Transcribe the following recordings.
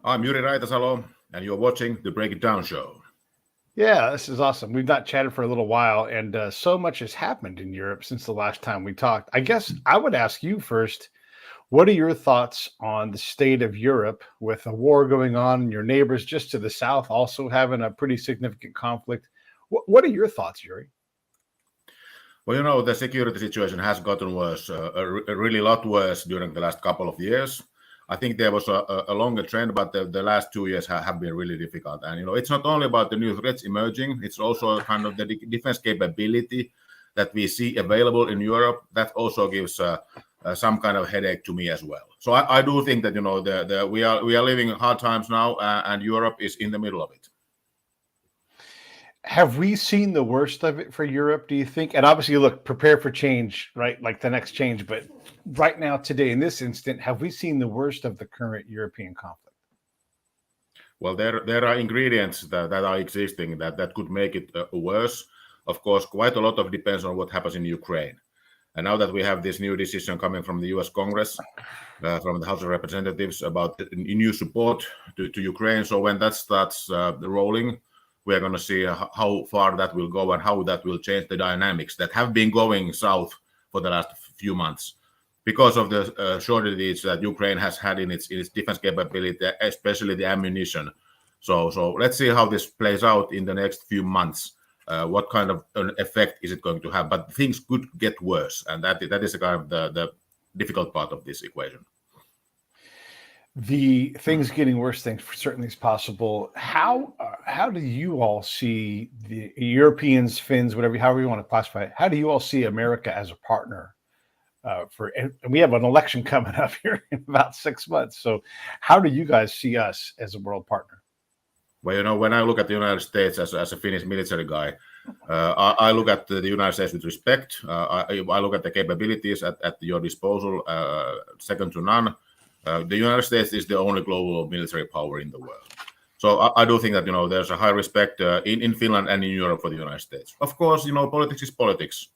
I'm Jyri Raitasalo, and you're watching the Break It Down show. Yeah, this is awesome. We've not chatted for a little while, and so much has happened in Europe since the last time we talked. I guess I would ask you first, what are your thoughts on the state of Europe with a war going on and your neighbors just to the south also having a pretty significant conflict? What are your thoughts, Yuri? Well, the security situation has gotten worse, a really lot worse during the last couple of years. I think there was a longer trend, but the last 2 years have been really difficult. And, it's not only about the new threats emerging, it's also kind of the defense capability that we see available in Europe. That also gives some kind of headache to me as well. So I do think that, we are living hard times now, and Europe is in the middle of it. Have we seen the worst of it for Europe, do you think? And obviously, look, prepare for change, right? Like the next change. But right now, today, in this instant, have we seen the worst of the current European conflict? Well, there are ingredients that are existing that could make it worse. Of course, quite a lot of depends on what happens in Ukraine. And now that we have this new decision coming from the U.S. Congress, from the House of Representatives about new support to Ukraine. So when that starts rolling, we are going to see how far that will go and how that will change the dynamics that have been going south for the last few months because of the shortages that Ukraine has had in its defense capability, especially the ammunition. So let's see how this plays out in the next few months. What kind of an effect is it going to have? But things could get worse, and that is kind of the difficult part of this equation. The things getting worse, things certainly is possible. How do you all see the Europeans, Finns, however you want to classify it? How do you all see America as a partner? And we have an election coming up here in about 6 months. So, how do you guys see us as a world partner? Well, when I look at the United States as a Finnish military guy, I look at the United States with respect. I look at the capabilities at your disposal, second to none. The United States is the only global military power in the world. So I do think that, there's a high respect in Finland and in Europe for the United States. Of course, politics is politics.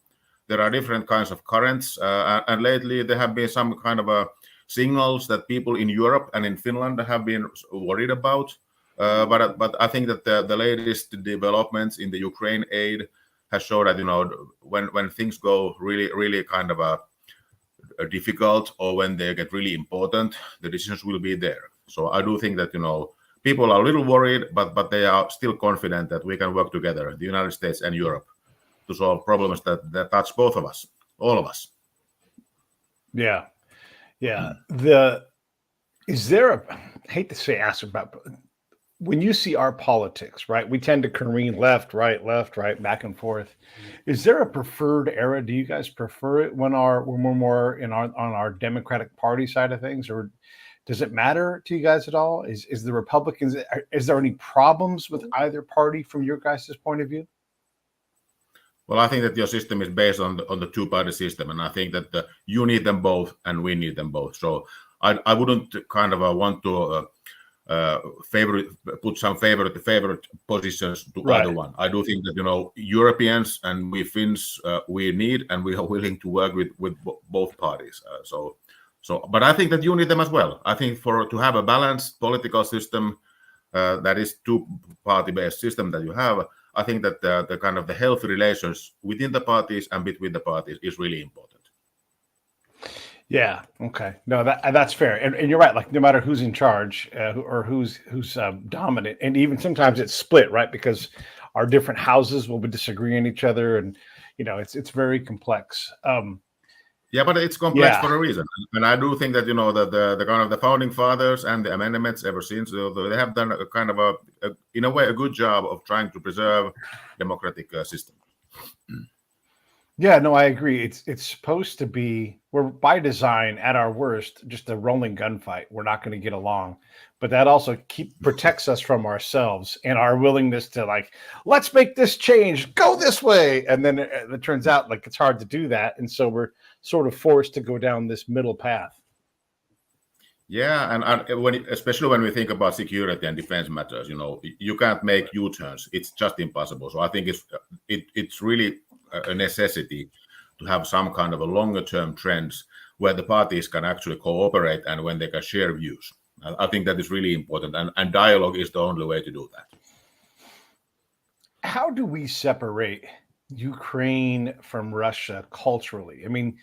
There are different kinds of currents. And lately there have been some kind of signals that people in Europe and in Finland have been worried about. But I think that the latest developments in the Ukraine aid has shown that, when things go really, really kind of difficult or when they get really important, the decisions will be there. So I do think that, people are a little worried, but they are still confident that we can work together, the United States and Europe, to solve problems that touch both of us, all of us. Yeah. I hate to say ask about, when you see our politics, right? We tend to careen left, right, back and forth. Is there a preferred era? Do you guys prefer it when we're more on our Democratic Party side of things, or does it matter to you guys at all? Is the Republicans? Is there any problems with either party from your guys' point of view? Well, I think that your system is based on the two-party system, and I think that you need them both, and we need them both. So I wouldn't kind of want to put some favorite positions to either one. I do think that Europeans and we Finns we need and we are willing to work with both parties. But I think that you need them as well. I think to have a balanced political system that is two-party based system that you have, I think that the kind of the healthy relations within the parties and between the parties is really important. Yeah. Okay. No, that's fair, and you're right. Like no matter who's in charge or who's dominant, and even sometimes it's split, right? Because our different houses will be disagreeing each other, and it's very complex. Yeah, but it's complex for a reason, and I do think that the kind of the founding fathers and the amendments ever since they have done a kind of in a way a good job of trying to preserve democratic system. Yeah, no, I agree. It's supposed to be, we're by design at our worst, just a rolling gunfight. We're not going to get along, but that also protects us from ourselves and our willingness to let's make this change, go this way, and then it turns out like it's hard to do that, and so we're sort of forced to go down this middle path. Yeah, and especially when we think about security and defense matters, you can't make U-turns. It's just impossible. So I think it's really a necessity to have some kind of a longer term trends where the parties can actually cooperate and when they can share views. I think that is really important, and dialogue is the only way to do that. How do we separate Ukraine from Russia culturally? I mean,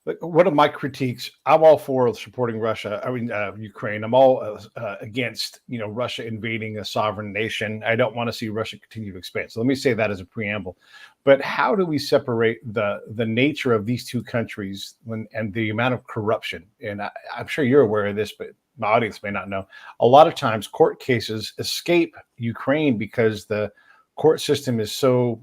like, one of my critiques, I'm all for supporting Russia. I mean, Ukraine. I'm all against, Russia invading a sovereign nation. I don't want to see Russia continue to expand. So let me say that as a preamble. But how do we separate the nature of these two countries and the amount of corruption? And I'm sure you're aware of this, but my audience may not know. A lot of times, court cases escape Ukraine because the court system is so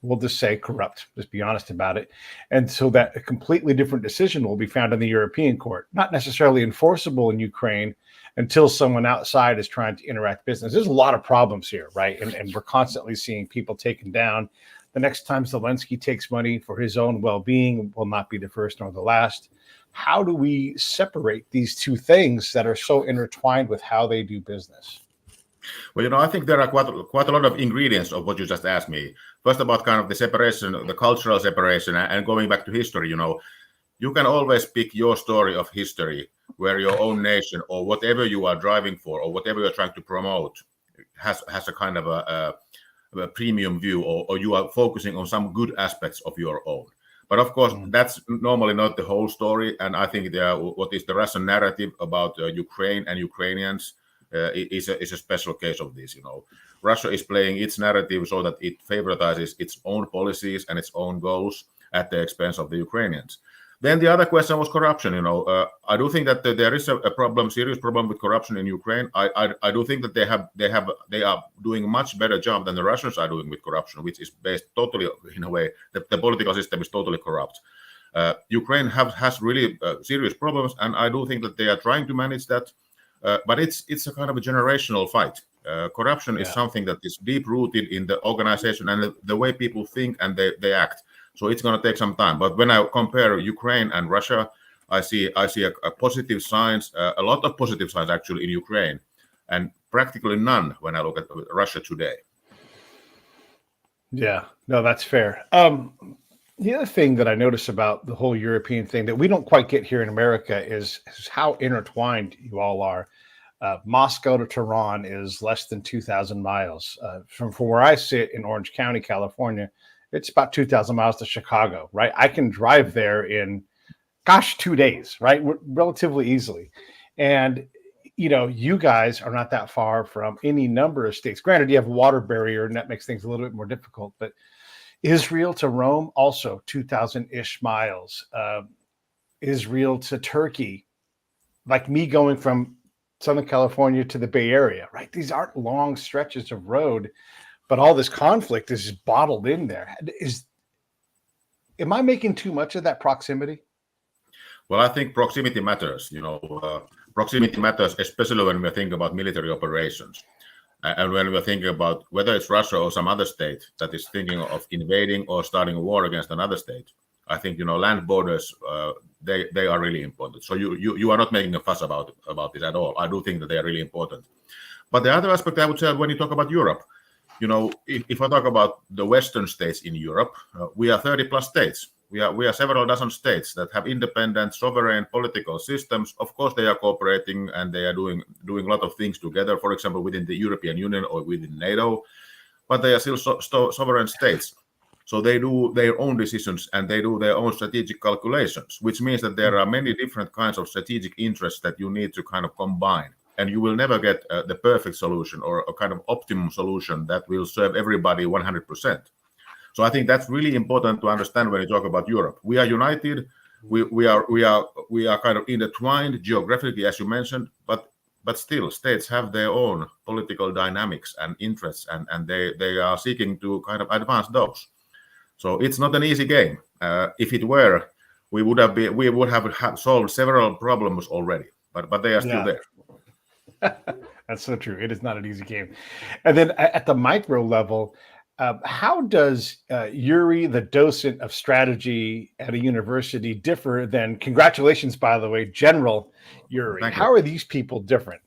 we'll just say corrupt, just be honest about it. And so that a completely different decision will be found in the European court, not necessarily enforceable in Ukraine until someone outside is trying to interact business. There's a lot of problems here, right? And we're constantly seeing people taken down. The next time Zelensky takes money for his own well-being will not be the first nor the last. How do we separate these two things that are so intertwined with how they do business? Well, I think there are quite a lot of ingredients of what you just asked me. First, about kind of the separation, the cultural separation, and going back to history. You can always pick your story of history where your own nation or whatever you are driving for or whatever you're trying to promote has a kind of a premium view, or you are focusing on some good aspects of your own. But of course, that's normally not the whole story. And I think what is the Russian narrative about Ukraine and Ukrainians is a special case of this. Russia is playing its narrative so that it favoritizes its own policies and its own goals at the expense of the Ukrainians. Then the other question was corruption. I do think that there is a serious problem with corruption in Ukraine. I do think that they are doing a much better job than the Russians are doing with corruption, which is based totally, in a way, the political system is totally corrupt. Ukraine has really serious problems, and I do think that they are trying to manage that. But it's a kind of a generational fight. Corruption is something that is deep rooted in the organization and the way people think and they act. So it's going to take some time. But when I compare Ukraine and Russia, I see a positive signs, a lot of positive signs actually in Ukraine, and practically none when I look at Russia today. Yeah, no, that's fair. The other thing that I notice about the whole European thing that we don't quite get here in America is how intertwined you all are. Moscow to Tehran is less than 2,000 miles. From where I sit in Orange County, California, it's about 2,000 miles to Chicago, right? I can drive there in, 2 days, right? Relatively easily. And, you guys are not that far from any number of states. Granted, you have a water barrier, and that makes things a little bit more difficult, but Israel to Rome, also 2,000-ish miles. Israel to Turkey, like me going from Southern California to the Bay Area, right? These aren't long stretches of road, but all this conflict is bottled in there. Am I making too much of that proximity? Well, I think proximity matters. Proximity matters, especially when we think about military operations. And when we're thinking about whether it's Russia or some other state that is thinking of invading or starting a war against another state, I think land borders they are really important. So you are not making a fuss about this at all. I do think that they are really important. But the other aspect I would say when you talk about Europe, if I talk about the Western states in Europe, we are 30 plus states. We are several dozen states that have independent, sovereign political systems. Of course, they are cooperating and they are doing a lot of things together, for example, within the European Union or within NATO, but they are still sovereign states. So they do their own decisions and they do their own strategic calculations, which means that there are many different kinds of strategic interests that you need to kind of combine. And you will never get the perfect solution or a kind of optimum solution that will serve everybody 100%. So I think that's really important to understand when you talk about Europe. We are united. We are kind of intertwined geographically, as you mentioned, but still states have their own political dynamics and interests, and they are seeking to kind of advance those. So it's not an easy game. If it were, we would have solved several problems already, but they are still there. That's so true. It is not an easy game. And then at the micro level, how does Jyri, the docent of strategy at a university, differ than, congratulations, by the way, General Jyri? How are these people different?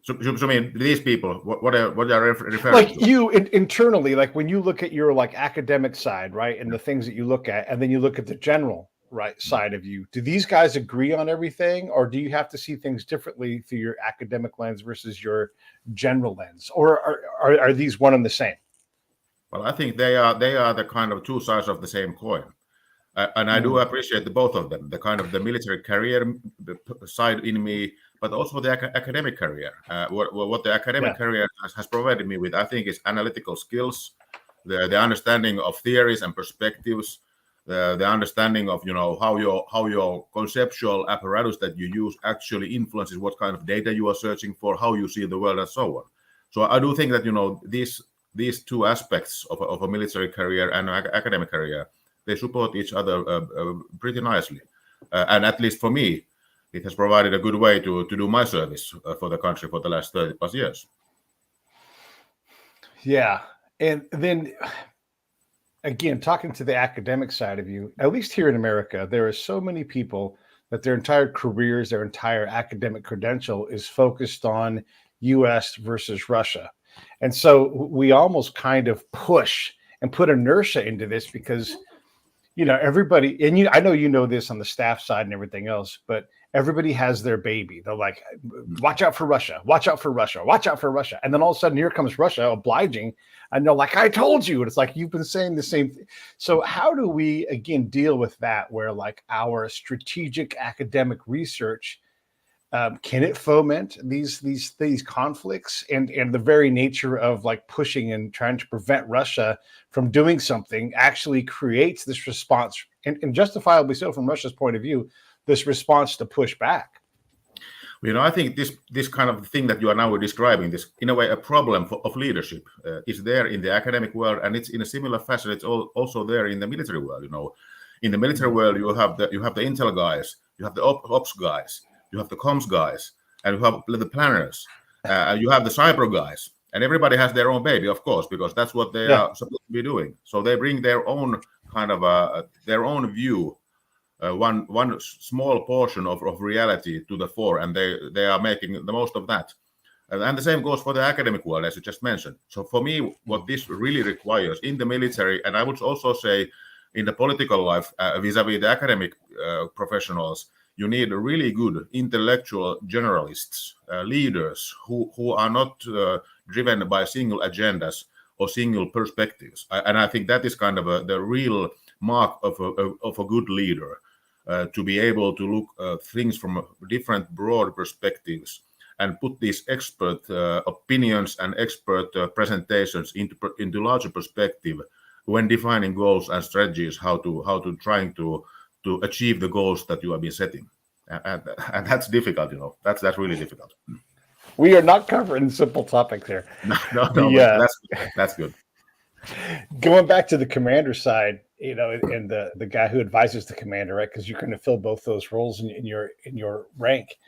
So I mean, these people, what are referring like to? You internally, like when you look at your academic side, right, and the things that you look at, and then you look at the general right side of you. Do these guys agree on everything, or do you have to see things differently through your academic lens versus your general lens, or are these one and the same? Well, I think they are the kind of two sides of the same coin. And I do appreciate the both of them, the kind of the military career side in me, but also the academic career. What the academic career has provided me with, I think, is analytical skills, the understanding of theories and perspectives, the understanding of how your conceptual apparatus that you use actually influences what kind of data you are searching for, how you see the world, and so on. So I do think that these two aspects of a military career and academic career, they support each other pretty nicely. And at least for me, it has provided a good way to do my service for the country for the last 30 plus years. Yeah. And then again, talking to the academic side of you, at least here in America, there are so many people that their entire careers, their entire academic credential is focused on US versus Russia. And so we almost kind of push and put inertia into this because, everybody, and I know you know this on the staff side and everything else, but everybody has their baby. They're like, watch out for Russia, watch out for Russia, watch out for Russia. And then all of a sudden here comes Russia obliging. And they're like, I told you. And it's like, you've been saying the same thing. So how do we, again, deal with that where like our strategic academic research, can it foment these conflicts and the very nature of like pushing and trying to prevent Russia from doing something actually creates this response and justifiably so from Russia's point of view, this response to push back? I think this kind of thing that you are now describing, this in a way a problem of leadership, is there in the academic world, and it's in a similar fashion. It's also there in the military world. In the military world, you have the intel guys, you have the ops guys, you have the comms guys, and you have the planners, you have the cyber guys, and everybody has their own baby, of course, because that's what they are supposed to be doing. So they bring their own kind of their own view, one small portion of reality to the fore, and they are making the most of that. And the same goes for the academic world, as you just mentioned. So for me, what this really requires in the military, and I would also say in the political life, vis-a-vis the academic professionals, you need really good intellectual generalists, leaders who are not driven by single agendas or single perspectives. And I think that is kind of the real mark of a good leader, to be able to look things from different broad perspectives and put these expert opinions and expert presentations into larger perspective when defining goals and strategies, how to trying to achieve the goals that you have been setting. And that's difficult, that's really difficult. We are not covering simple topics here. No, that's good. Going back to the commander side, and the guy who advises the commander, right? Because you're going to fill both those roles in your rank.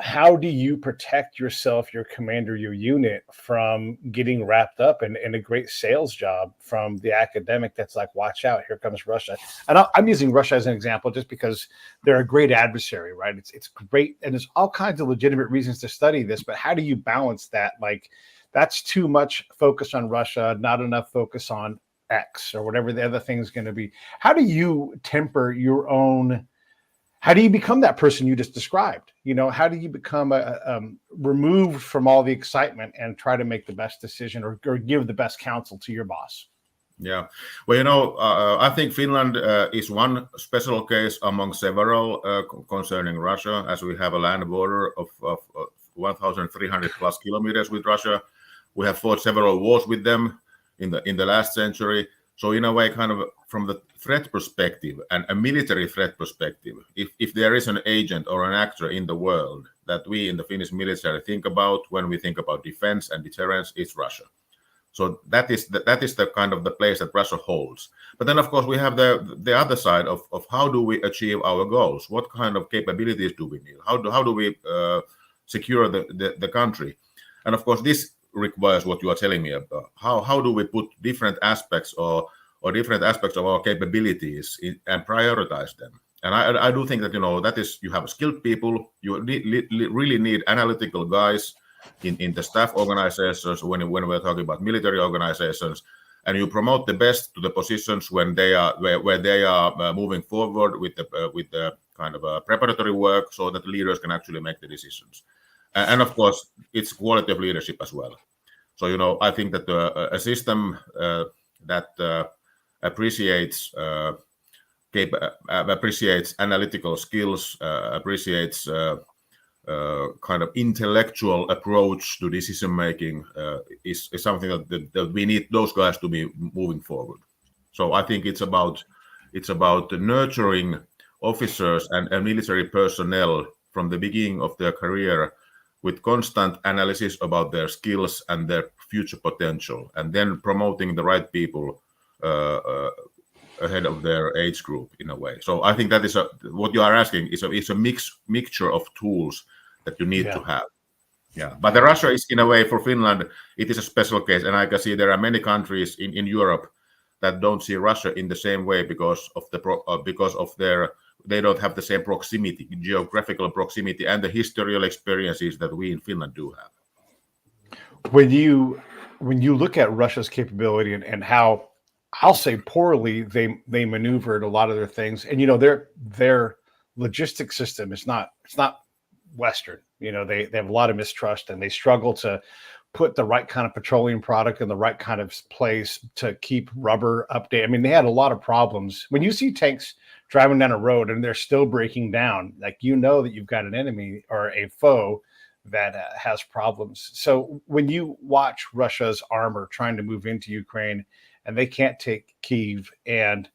How do you protect yourself, your commander, your unit from getting wrapped up in a great sales job from the academic that's like, watch out, here comes Russia. And I'm using Russia as an example just because they're a great adversary, right? It's great. And there's all kinds of legitimate reasons to study this, but how do you balance that? Like, that's too much focus on Russia, not enough focus on X or whatever the other thing is going to be. How do you temper your own? How do you become that person you just described? How do you become removed from all the excitement and try to make the best decision or give the best counsel to your boss? Yeah. Well, I think Finland is one special case among several concerning Russia, as we have a land border of 1,300 plus kilometers with Russia. We have fought several wars with them in the last century. So in a way, kind of from the threat perspective and a military threat perspective, if there is an agent or an actor in the world that we in the Finnish military think about when we think about defense and deterrence, it's Russia. So that is the kind of the place that Russia holds. But then, of course, we have the other side of how do we achieve our goals? What kind of capabilities do we need? How do we secure the country? And of course, this requires what you are telling me about. How do we put different aspects or different aspects of our capabilities and prioritize them? And I do think that that is, you have skilled people. You really need analytical guys in the staff organizations when we're talking about military organizations. and you promote the best to the positions when they are where they are moving forward with the kind of preparatory work, so that leaders can actually make the decisions. And of course, it's quality of leadership as well. So I think that a system that appreciates analytical skills, appreciates kind of intellectual approach to decision making is something that we need those guys to be moving forward. So I think it's about nurturing officers and military personnel from the beginning of their career with constant analysis about their skills and their future potential, and then promoting the right people ahead of their age group in a way. So I think that is what you are asking is a mixture of tools that you need to have. Yeah, but the Russia is in a way for Finland, it is a special case, and I can see there are many countries in Europe that don't see Russia in the same way because of they don't have the same proximity, geographical proximity, and the historical experiences that we in Finland do have. When you look at Russia's capability and how, I'll say poorly, they maneuvered a lot of their things, and their logistic system it's not Western. They have a lot of mistrust, and they struggle to put the right kind of petroleum product in the right kind of place to keep rubber updated. I mean, they had a lot of problems. When you see tanks driving down a road and they're still breaking down, like that you've got an enemy or a foe that has problems. So when you watch Russia's armor trying to move into Ukraine and they can't take Kyiv, and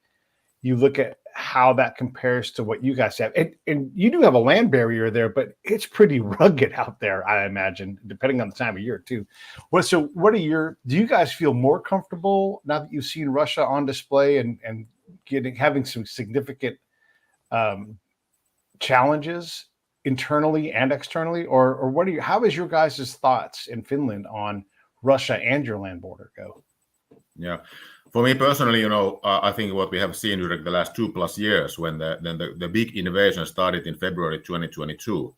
you look at how that compares to what you guys have, and you do have a land barrier there, but it's pretty rugged out there, I imagine, depending on the time of year too. Do you guys feel more comfortable now that you've seen Russia on display and having some significant challenges internally and externally, or how is your guys' thoughts in Finland on Russia and your land border go? Yeah, for me personally, I think what we have seen during the last 2+ years, when the big invasion started in February 2022,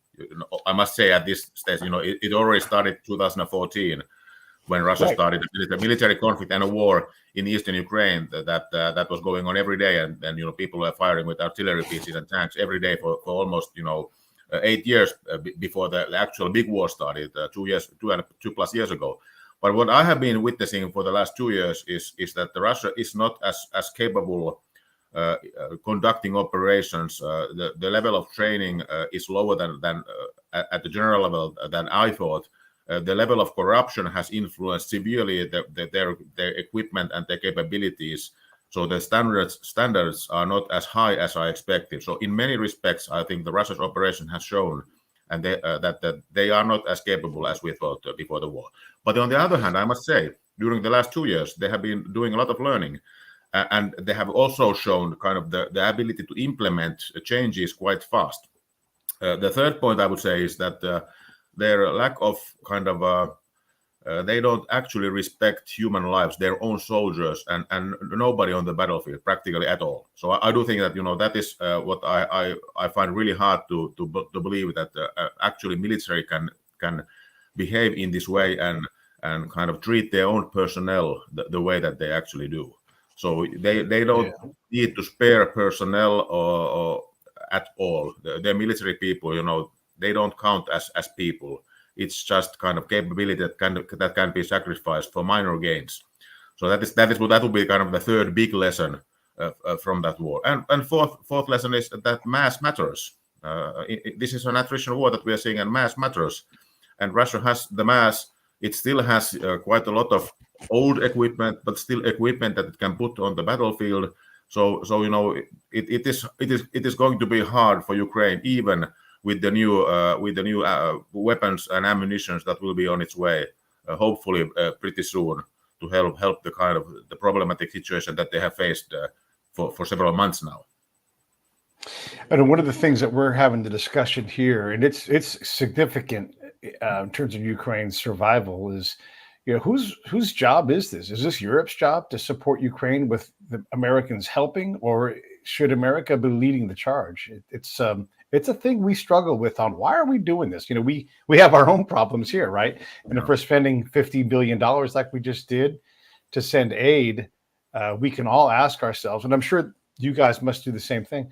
I must say at this stage, it already started 2014 when Russia started the military conflict and a war in eastern Ukraine that was going on every day, and people were firing with artillery pieces and tanks every day for almost 8 years before the actual big war started 2+ years ago. But what I have been witnessing for the last 2 years is that Russia is not as capable conducting operations. The level of training is lower than at the general level than I thought. The level of corruption has influenced severely their equipment and their capabilities. So the standards are not as high as I expected. So in many respects, I think the Russia's operation has shown and that they are not as capable as we thought before the war. But on the other hand, I must say, during the last 2 years, they have been doing a lot of learning, and they have also shown kind of the ability to implement changes quite fast. The third point I would say is that their lack of kind of they don't actually respect human lives, their own soldiers, and nobody on the battlefield practically at all. So I do think that that is what I find really hard to believe, that actually military can behave in this way and kind of treat their own personnel the way that they actually do. So they don't need to spare personnel or at all. Their military people, they don't count as people. It's just kind of capability that can be sacrificed for minor gains. So that will be kind of the third big lesson from that war. And fourth lesson is that mass matters. This is an attrition war that we are seeing, and mass matters. And Russia has the mass. It still has quite a lot of old equipment, but still equipment that it can put on the battlefield. So it is going to be hard for Ukraine, even with the new weapons and ammunition that will be on its way, hopefully pretty soon, to help the kind of the problematic situation that they have faced for several months now. And one of the things that we're having the discussion here, and it's significant in terms of Ukraine's survival, is whose job is this? Is this Europe's job to support Ukraine with the Americans helping, or should America be leading the charge? It's a thing we struggle with on why are we doing this? We have our own problems here, right? And if we're spending $50 billion like we just did, to send aid, we can all ask ourselves, and I'm sure you guys must do the same thing.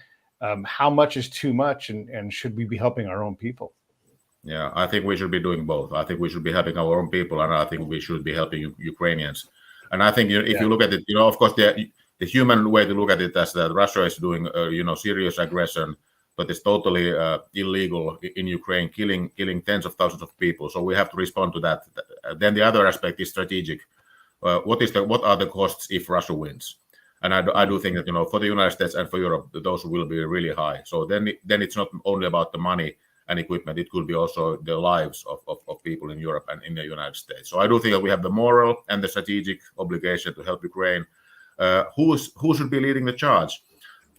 How much is too much, and should we be helping our own people? Yeah, I think we should be doing both. I think we should be helping our own people, and I think we should be helping Ukrainians. And I think if you look at it, of course, the human way to look at it as that Russia is doing, serious aggression, but it's totally illegal in Ukraine, killing tens of thousands of people. So we have to respond to that. Then the other aspect is strategic. What are the costs if Russia wins? And I do think that for the United States and for Europe, those will be really high. So then it's not only about the money and equipment; it could be also the lives of people in Europe and in the United States. So I do think that we have the moral and the strategic obligation to help Ukraine. Who should be leading the charge?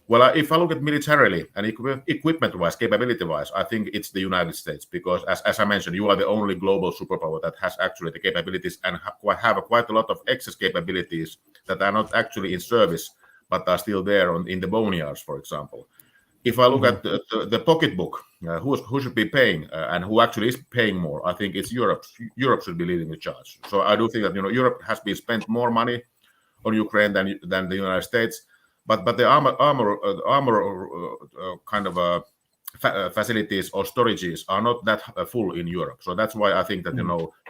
Well, if I look at militarily and equipment-wise, capability-wise, I think it's the United States because, as I mentioned, you are the only global superpower that has actually the capabilities and have quite a lot of excess capabilities that are not actually in service but are still there in the boneyards, for example. If I look at the pocketbook, who should be paying and who actually is paying more, I think it's Europe. Europe should be leading the charge. So I do think that Europe has been spent more money on Ukraine than the United States. But the armor kind of facilities or storages are not that full in Europe. So that's why I think that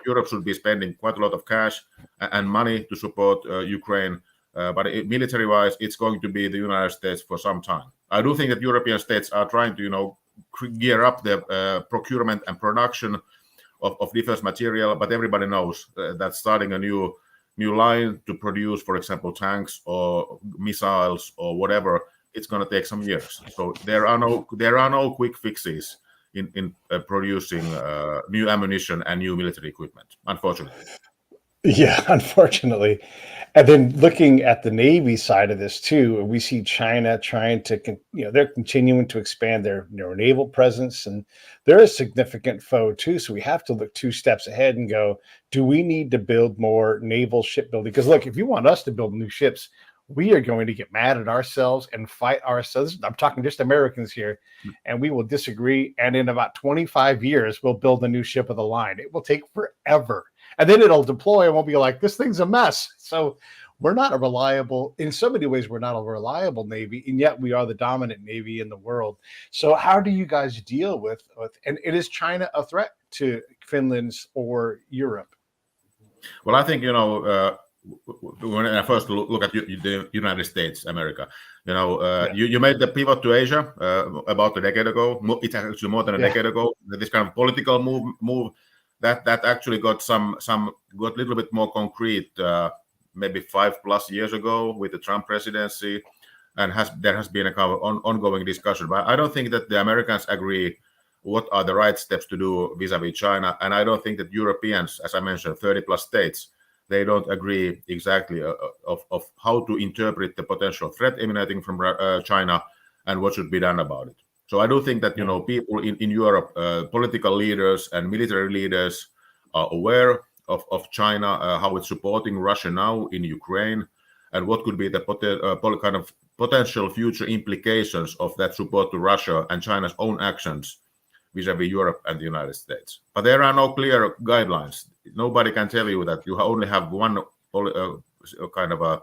Europe should be spending quite a lot of cash and money to support Ukraine. But military-wise, it's going to be the United States for some time. I do think that European states are trying to gear up the procurement and production of defense material. But everybody knows that starting a new line to produce, for example, tanks or missiles or whatever, it's going to take some years. So there are no quick fixes in producing new ammunition and new military equipment, unfortunately. Yeah, unfortunately. And then looking at the Navy side of this too, we see China trying to, they're continuing to expand their naval presence, and they're a significant foe too. So we have to look 2 steps ahead and go, do we need to build more naval shipbuilding? Because look, if you want us to build new ships, we are going to get mad at ourselves and fight ourselves. I'm talking just Americans here, and we will disagree. And in about 25 years, we'll build a new ship of the line. It will take forever. And then it'll deploy and we'll be like, this thing's a mess. So we're not a reliable, in so many ways, we're not a reliable Navy, and yet we are the dominant Navy in the world. So how do you guys deal with and is China a threat to Finland's or Europe? Well, I think, when I first look at the United States, America, you made the pivot to Asia about a decade ago. It's actually more than a decade ago. This kind of political move that actually got a little bit more concrete maybe 5+ years ago with the Trump presidency, and there has been a kind of ongoing discussion. But I don't think that the Americans agree what are the right steps to do vis-a-vis China, and I don't think that Europeans, as I mentioned, 30+ states, they don't agree exactly of how to interpret the potential threat emanating from China and what should be done about it. So I do think that people in Europe, political leaders and military leaders, are aware of China, how it's supporting Russia now in Ukraine, and what could be the kind of potential future implications of that support to Russia and China's own actions vis-a-vis Europe and the United States. But there are no clear guidelines. Nobody can tell you that you only have one kind of a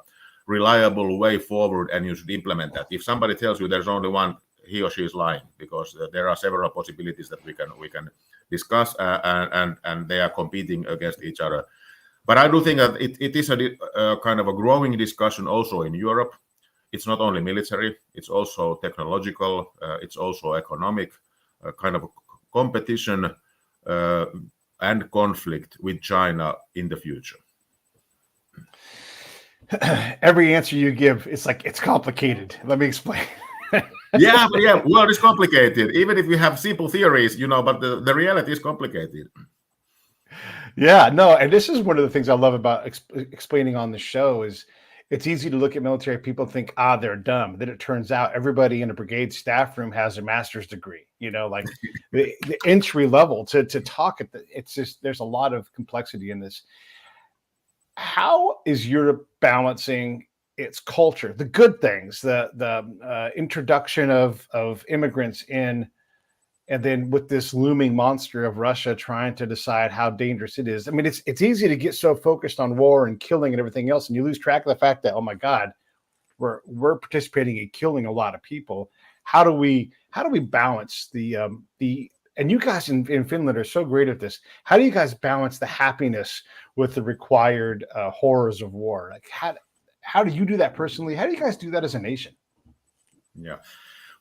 reliable way forward and you should implement that. If somebody tells you there's only one, he or she is lying, because there are several possibilities that we can discuss, and they are competing against each other. But I do think that it is a kind of a growing discussion also in Europe. It's not only military, it's also technological, it's also economic, kind of competition and conflict with China in the future. Every answer you give, it's like, it's complicated. Let me explain. Yeah, world is complicated. Even if we have simple theories, but the reality is complicated. Yeah, no, and this is one of the things I love about explaining on the show is it's easy to look at military people and think, they're dumb. Then it turns out everybody in a brigade staff room has a master's degree, like the entry level to talk at it's just, there's a lot of complexity in this. How is Europe balancing its culture, the good things, the introduction of immigrants in, And then with this looming monster of Russia trying to decide how dangerous it is. I mean, it's easy to get so focused on war and killing and everything else, and you lose track of the fact that, oh my God, we're participating in killing a lot of people. How do we balance the and you guys in Finland are so great at this. How do you guys balance the happiness with the required horrors of war? Like how do you do that personally? How do you guys do that as a nation? Yeah.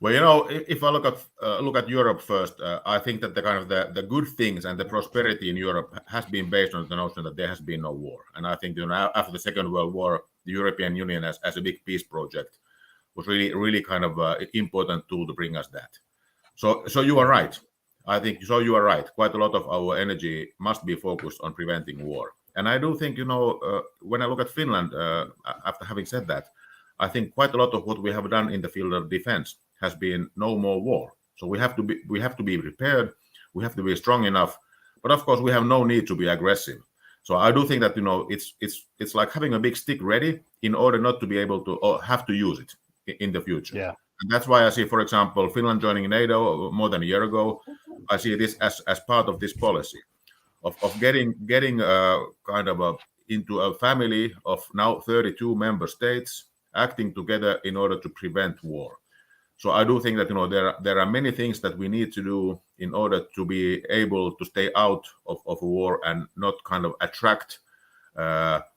Well, if I look at Europe first, I think that the kind of the good things and the prosperity in Europe has been based on the notion that there has been no war. And I think after the Second World War, the European Union as a big peace project was really kind of an important tool to bring us that. So you are right. I think so. You are right. Quite a lot of our energy must be focused on preventing war. And I do think when I look at Finland, after having said that, I think quite a lot of what we have done in the field of defense has been no more war. So we have to be prepared. We have to be strong enough. But of course, we have no need to be aggressive. So I do think that it's like having a big stick ready in order not to be able to or have to use it in the future. Yeah. And that's why I see, for example, Finland joining NATO more than a year ago. I see this as part of this policy of getting kind of into a family of now 32 member states acting together in order to prevent war. So I do think that there are many things that we need to do in order to be able to stay out of a war and not kind of attract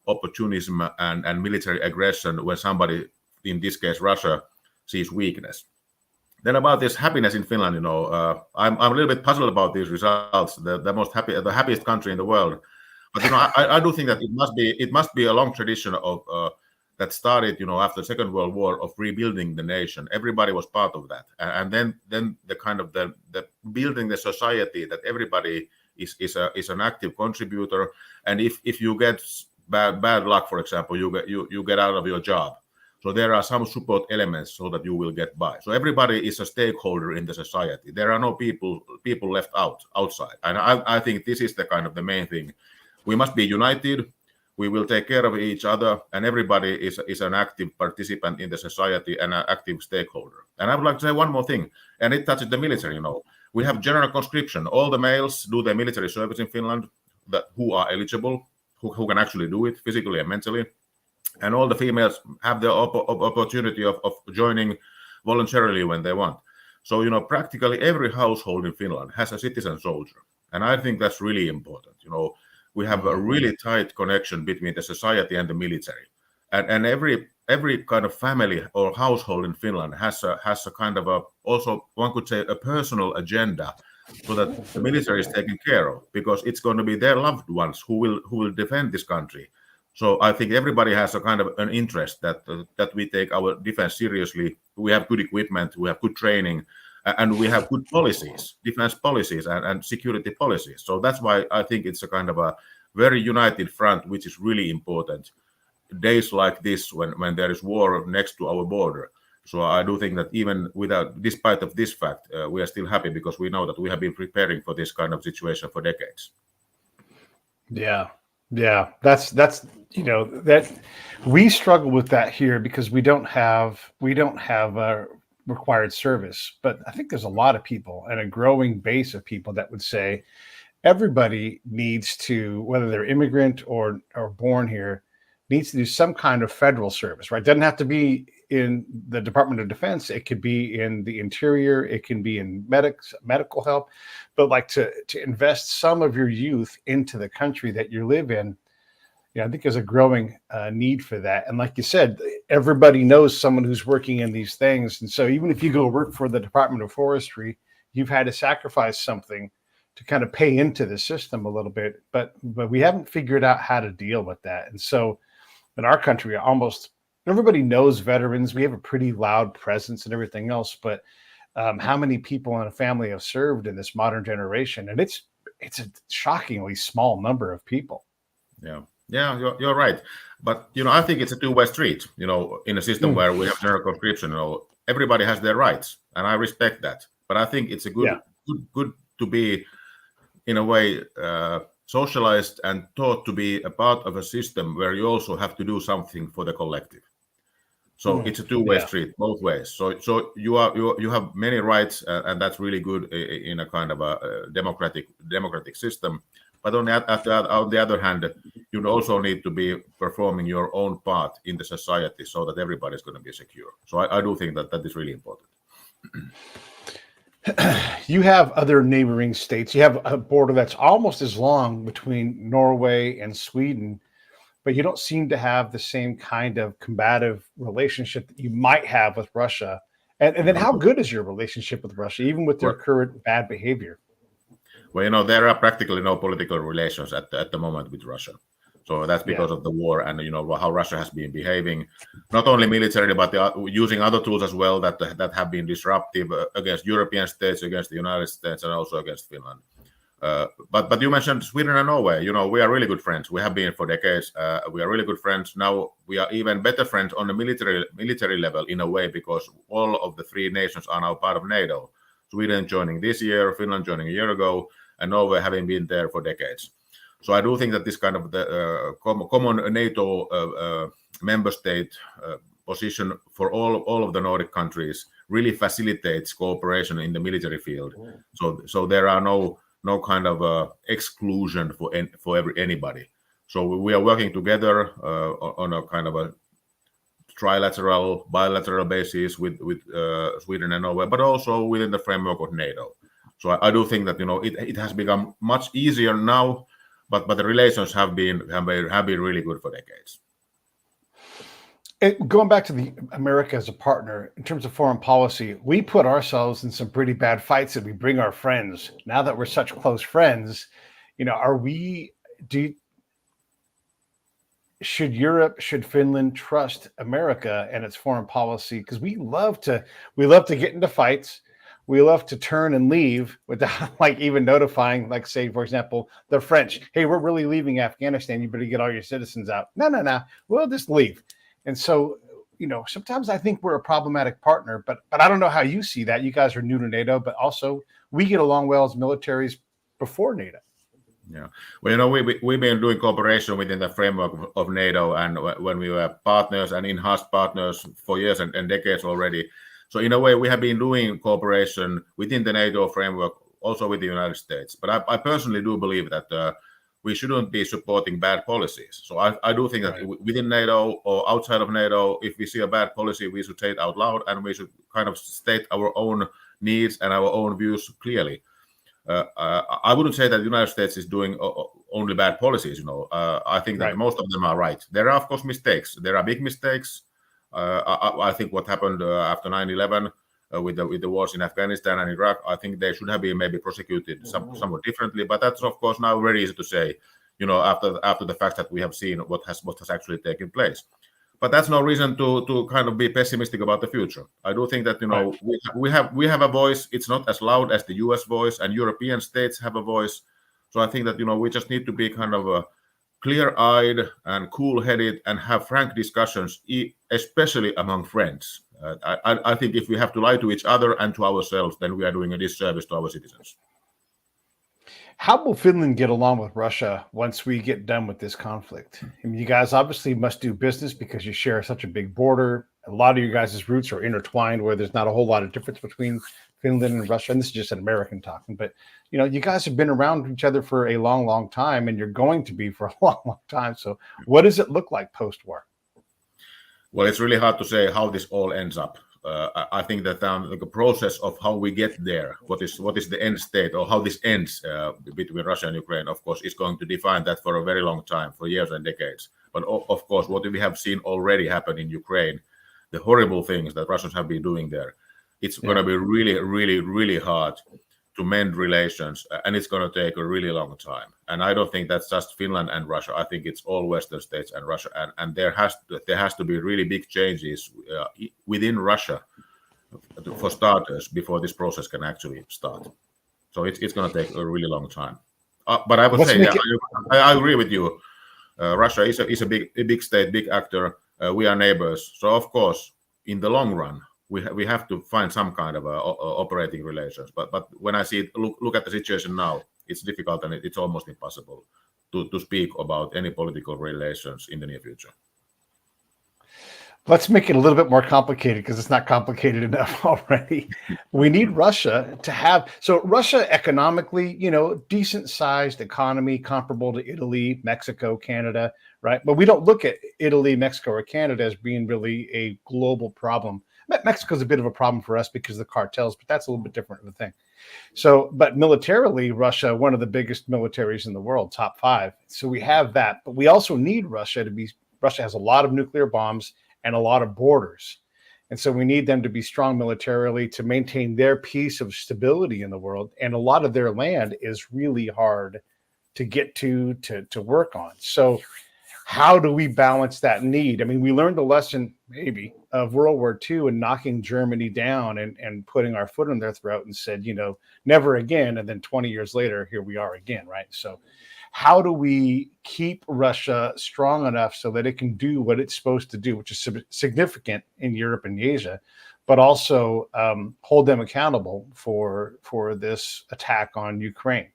opportunism and military aggression when somebody, in this case Russia, sees weakness. Then about this happiness in Finland, I'm a little bit puzzled about these results. The happiest country in the world, but I do think that it must be a long tradition of that started, after the Second World War, of rebuilding the nation. Everybody was part of that, and then the kind of the building the society that everybody is an active contributor. And if you get bad luck, for example, you get out of your job. So there are some support elements so that you will get by. So everybody is a stakeholder in the society. There are no people left outside. And I think this is the kind of the main thing. We must be united. We will take care of each other, and everybody is an active participant in the society and an active stakeholder. And I would like to say one more thing, and it touches the military. We have general conscription. All the males do their military service in Finland who are eligible, who can actually do it physically and mentally. And all the females have the opportunity of joining voluntarily when they want. So, practically every household in Finland has a citizen soldier. And I think that's really important. We have a really tight connection between the society and the military. And every kind of family or household in Finland has a kind of also, one could say, a personal agenda so that the military is taken care of, because it's going to be their loved ones who will defend this country. So I think everybody has a kind of an interest that we take our defense seriously. We have good equipment, we have good training, and we have good policies, defense policies and security policies. So that's why I think it's a kind of a very united front, which is really important. Days like this, when there is war next to our border. So I do think that even despite of this fact, we are still happy because we know that we have been preparing for this kind of situation for decades. Yeah. That's that we struggle with that here because we don't have a required service. But I think there's a lot of people and a growing base of people that would say everybody needs to, whether they're immigrant or born here, needs to do some kind of federal service, right? It doesn't have to be in the Department of Defense. It could be in the Interior. It can be in medical help, but like to invest some of your youth into the country that you live in. I think there's a growing need for that. And like you said, everybody knows someone who's working in these things. And so even if you go work for the Department of Forestry, you've had to sacrifice something to kind of pay into the system a little bit, but we haven't figured out how to deal with that. And so in our country, almost everybody knows veterans. We have a pretty loud presence and everything else, but how many people in a family have served in this modern generation? And it's a shockingly small number of people. Yeah, you're right. But, I think it's a two-way street, in a system where we have general conscription, everybody has their rights, and I respect that. But I think it's a good to be, in a way, socialized and taught to be a part of a system where you also have to do something for the collective. So it's a two-way street, both ways. So you have many rights, and that's really good in a kind of a democratic system. But on the other hand, you also need to be performing your own part in the society so that everybody's going to be secure. So I do think that is really important. You have other neighboring states. You have a border that's almost as long between Norway and Sweden, but you don't seem to have the same kind of combative relationship that you might have with Russia. And then how good is your relationship with Russia, even with their current bad behavior? Well, there are practically no political relations at the moment with Russia. So that's because of the war and, how Russia has been behaving, not only militarily, but using other tools as well that have been disruptive against European states, against the United States, and also against Finland. But you mentioned Sweden and Norway. We are really good friends. We have been for decades. We are really good friends. Now we are even better friends on the military level in a way, because all of the three nations are now part of NATO. Sweden joining this year, Finland joining a year ago, and Norway having been there for decades. So I do think that this kind of the common NATO member state position for all of the Nordic countries really facilitates cooperation in the military field. So there are no kind of exclusion for anybody. So we are working together on a kind of a trilateral, bilateral basis with Sweden and Norway, but also within the framework of NATO. So I do think that it has become much easier now, but the relations have been really good for decades. Going back to the America as a partner in terms of foreign policy, we put ourselves in some pretty bad fights that we bring our friends. Now that we're such close friends, should Finland trust America and its foreign policy? Because we love to get into fights. We love to turn and leave without even notifying, say, for example, the French, hey, we're really leaving Afghanistan. You better get all your citizens out. No. We'll just leave. And so, sometimes I think we're a problematic partner, but I don't know how you see that. You guys are new to NATO, but also we get along well as militaries before NATO. Yeah. Well, we've been doing cooperation within the framework of NATO, and when we were partners and enhanced partners for years and decades already. So in a way, we have been doing cooperation within the NATO framework, also with the United States. But I personally do believe that we shouldn't be supporting bad policies. So I do think that within NATO or outside of NATO, if we see a bad policy, we should say it out loud, and we should kind of state our own needs and our own views clearly. I wouldn't say that the United States is doing only bad policies. I think that most of them are right. There are, of course, mistakes. There are big mistakes. I think what happened after 9/11 with the wars in Afghanistan and Iraq, I think they should have been maybe prosecuted somewhat differently. But that's, of course, now very easy to say, after the fact that we have seen what has actually taken place. But that's no reason to kind of be pessimistic about the future. I do think that we have a voice. It's not as loud as the U.S. voice, and European states have a voice. So I think that we just need to be kind of clear-eyed and cool-headed and have frank discussions, especially among friends. I think if we have to lie to each other and to ourselves, then we are doing a disservice to our citizens. How will Finland get along with Russia once we get done with this conflict? I mean, you guys obviously must do business because you share such a big border. A lot of you guys' roots are intertwined where there's not a whole lot of difference between Finland and Russia. And this is just an American talking, but you guys have been around each other for a long, long time, and you're going to be for a long, long time. So what does it look like post-war? Well, it's really hard to say how this all ends up. I think that the process of how we get there, what is the end state, or how this ends between Russia and Ukraine, of course, is going to define that for a very long time, for years and decades. But of course, what we have seen already happen in Ukraine, the horrible things that Russians have been doing there, it's going to be really, really, really hard to mend relations, and it's going to take a really long time. And I don't think that's just Finland and Russia. I think it's all Western states and Russia, and there has to be really big changes within Russia, for starters, before this process can actually start. So it's going to take a really long time. But I would say, I agree with you. Russia is a big state, big actor. We are neighbors, so of course, in the long run, we have to find some kind of operating relations. But when I see it, look at the situation now, it's difficult and it's almost impossible to speak about any political relations in the near future. Let's make it a little bit more complicated because it's not complicated enough already. We need Russia to have, so Russia economically, decent sized economy comparable to Italy, Mexico, Canada, right? But we don't look at Italy, Mexico, or Canada as being really a global problem. Mexico's a bit of a problem for us because of the cartels, but that's a little bit different of a thing. So, but militarily, Russia, one of the biggest militaries in the world, top 5. So we have that, but we also need Russia to be, Russia has a lot of nuclear bombs and a lot of borders. And so we need them to be strong militarily to maintain their piece of stability in the world. And a lot of their land is really hard to get to work on. So how do we balance that need? I mean, we learned the lesson maybe of World War II and knocking Germany down and putting our foot in their throat and said, never again. And then 20 years later, here we are again, right? So how do we keep Russia strong enough so that it can do what it's supposed to do, which is significant in Europe and Asia, but also hold them accountable for this attack on Ukraine?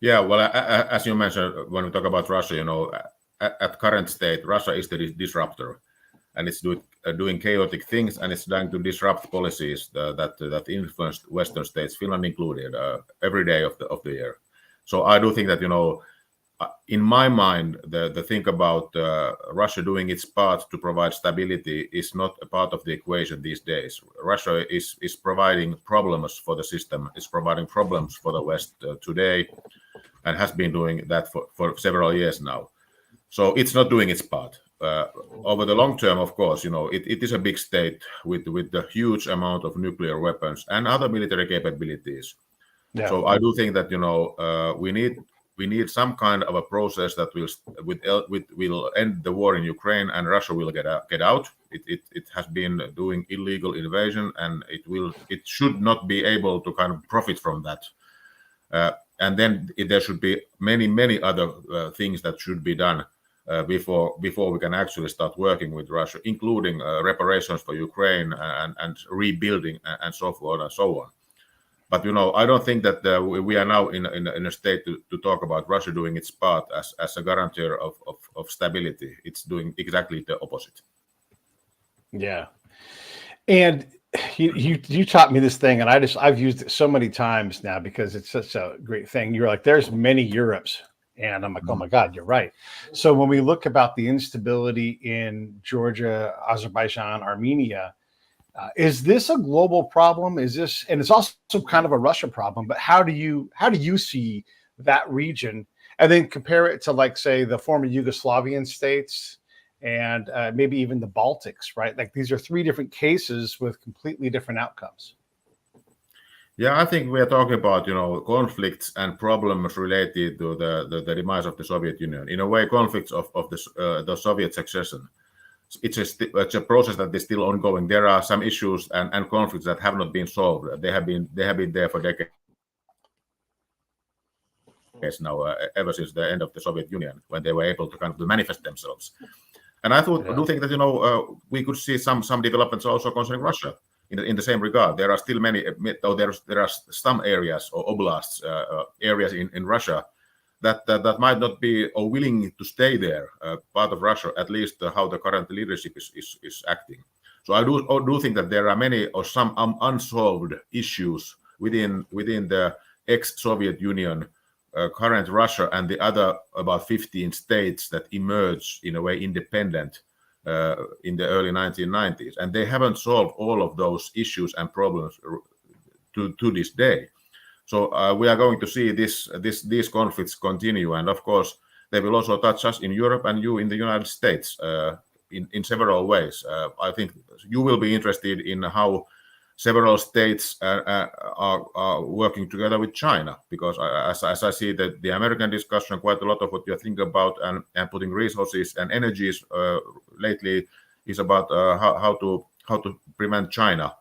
Yeah, well, as you mentioned, when we talk about Russia, at current state, Russia is the disruptor, and it's doing chaotic things, and it's trying to disrupt policies that influence Western states, Finland included, every day of the year. So I do think that, in my mind, the thing about Russia doing its part to provide stability is not a part of the equation these days. Russia is providing problems for the system, is providing problems for the West today, and has been doing that for several years now. So it's not doing its part. Over the long term, of course, it is a big state with the huge amount of nuclear weapons and other military capabilities. Yeah. So I do think that we need some kind of a process that will end the war in Ukraine, and Russia will get out. It has been doing illegal invasion, and it should not be able to kind of profit from that. And then there should be many other things that should be done before we can actually start working with Russia, including reparations for Ukraine and rebuilding and so forth and so on. But I don't think that we are now in a state to talk about Russia doing its part as a guarantor of stability. It's doing exactly the opposite. Yeah, and you taught me this thing, and I've used it so many times now because it's such a great thing. You're like, there's many Europes, and I'm like, oh my God, you're right. So when we look about the instability in Georgia, Azerbaijan, Armenia. Is this a global problem? Is this, and it's also kind of a Russia problem, but how do you see that region, and then compare it to, like, say, the former Yugoslavian states and maybe even the Baltics, right? Like, these are 3 different cases with completely different outcomes. Yeah, I think we are talking about, conflicts and problems related to the demise of the Soviet Union. In a way, conflicts of the Soviet succession. It's a process that is still ongoing. There are some issues and conflicts that have not been solved. They have been there for decades now, ever since the end of the Soviet Union, when they were able to kind of manifest themselves. And I do think that we could see some developments also concerning Russia in the same regard. There are still many, though there are some areas or oblasts, areas in Russia that might not be or willing to stay there, part of Russia, at least how the current leadership is acting. So I do think that there are many or some unsolved issues within the ex-Soviet Union, current Russia, and the other about 15 states that emerged in a way independent in the early 1990s, and they haven't solved all of those issues and problems to this day. So we are going to see these conflicts continue, and of course they will also touch us in Europe and you in the United States in several ways. I think you will be interested in how several states are working together with China, because as I see that the American discussion, quite a lot of what you think about and putting resources and energies lately is about how to prevent China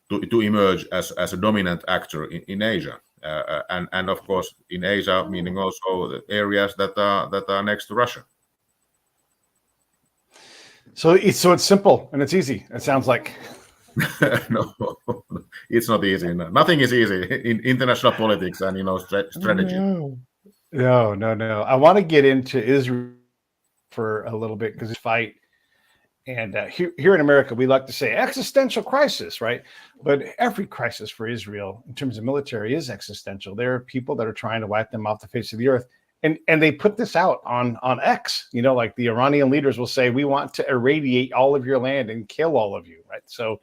to emerge as a dominant actor in Asia. And of course in Asia, meaning also the areas that are next to Russia. So it's simple and it's easy, it sounds like. No, it's not easy. No. Nothing is easy in international politics and strategy. No. I want to get into Israel for a little bit because it's fight, And here in America, we like to say existential crisis, right? But every crisis for Israel in terms of military is existential. There are people that are trying to wipe them off the face of the earth. And they put this out on X, like the Iranian leaders will say, we want to irradiate all of your land and kill all of you, right? So